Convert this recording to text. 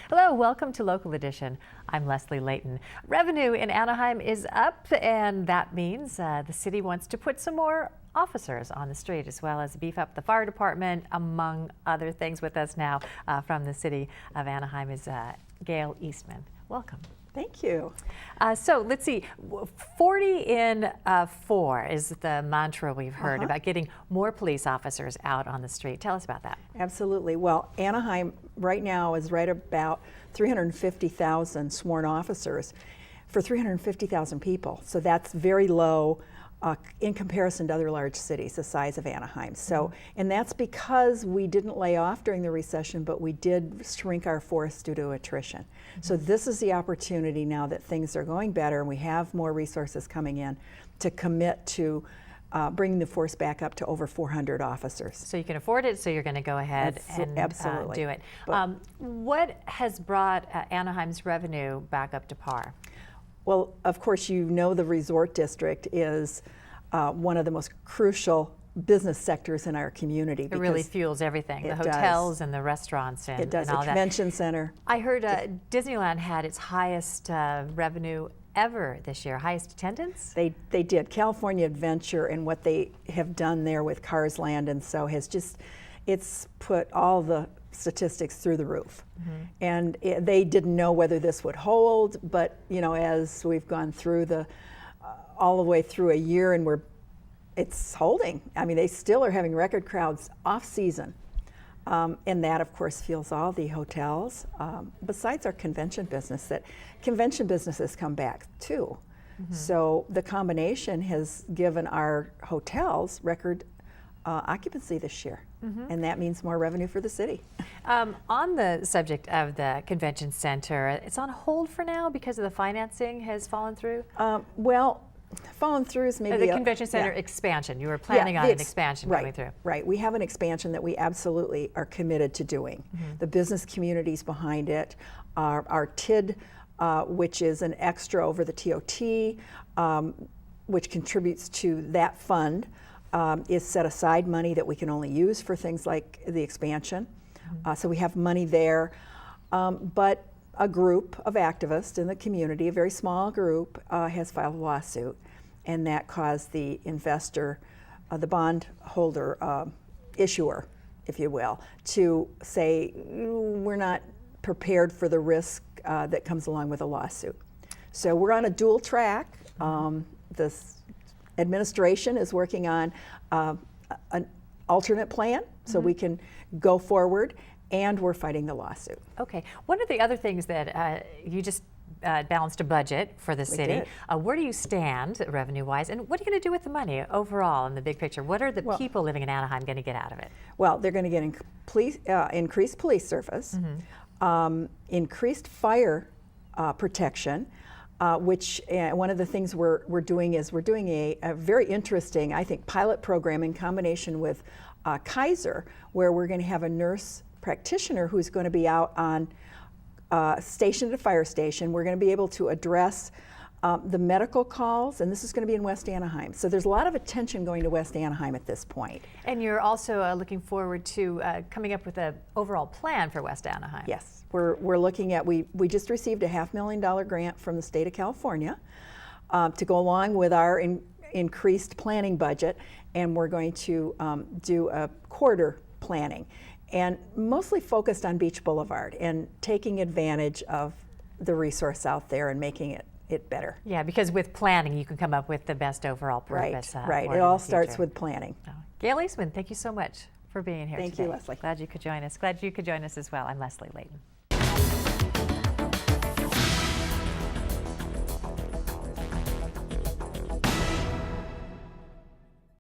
Hello, welcome to Local Edition. I'm Leslie Leyton. Revenue in Anaheim is up, and that means the city wants to put some more officers on the street, as well as beef up the fire department, among other things. With us now from the city of Anaheim is Gail Eastman. Welcome. Thank you. So let's see, 40 in 4 is the mantra we've heard about getting more police officers out on the street. Tell us about that. Absolutely. Well, Anaheim right now is right about 350,000 sworn officers for 350,000 people. So that's very low in comparison to other large cities the size of Anaheim. So, and that's because we didn't lay off during the recession, but we did shrink our force due to attrition. So this is the opportunity now that things are going better and we have more resources coming in to commit to bringing the force back up to over 400 officers. So you can afford it, so you're going to go ahead and do it. What has brought Anaheim's revenue back up to par? Well, of course, you know the resort district is one of the most crucial business sectors in our community. It really fuels everything, the hotels and the restaurants and all that. It does, the convention center. I heard Disneyland had its highest revenue ever this year, highest attendance? They did. California Adventure and what they have done there with Cars Land and so has just, it's put all the statistics through the roof. And they didn't know whether this would hold, but you know, as we've gone through the all the way through a year and it's holding. I mean, they still are having record crowds off season. And that of course fuels all the hotels, besides our convention business. That convention business has come back too. So the combination has given our hotels record occupancy this year, and that means more revenue for the city. On the subject of the convention center, it's on hold for now because of the financing has fallen through? Well, fallen through is maybe the convention center expansion. You were planning on an expansion coming through. Right. We have an expansion that we absolutely are committed to doing. The business communities behind it, our TID, which is an extra over the TOT, which contributes to that fund, is set aside money that we can only use for things like the expansion. So we have money there, but a group of activists in the community, a very small group, has filed a lawsuit, and that caused the investor, the bond holder, issuer, if you will, to say, we're not prepared for the risk that comes along with a lawsuit. So we're on a dual track. This administration is working on an alternate plan so we can go forward, and we're fighting the lawsuit. Okay. One of the other things that you just balanced a budget for the city. Where do you stand revenue-wise, and what are you going to do with the money overall in the big picture? What are the people living in Anaheim going to get out of it? Well, they're going to get increased police service, increased fire protection, which one of the things we're doing is we're doing a very interesting, I think, pilot program in combination with Kaiser, where we're going to have a nurse practitioner who's going to be out on station at a fire station. We're going to be able to address the medical calls, and this is going to be in West Anaheim. So there's a lot of attention going to West Anaheim at this point. And you're also looking forward to coming up with an overall plan for West Anaheim. Yes, we're looking at, we just received a $500,000 grant from the state of California to go along with our increased planning budget, and we're going to do a quarter planning, and mostly focused on Beach Boulevard and taking advantage of the resource out there and making it better. Yeah, because with planning you can come up with the best overall purpose. Right. It all starts with planning. Gail Eastman, thank you so much for being here today. Thank you, Leslie. Glad you could join us. Glad you could join us as well. I'm Leslie Leyton.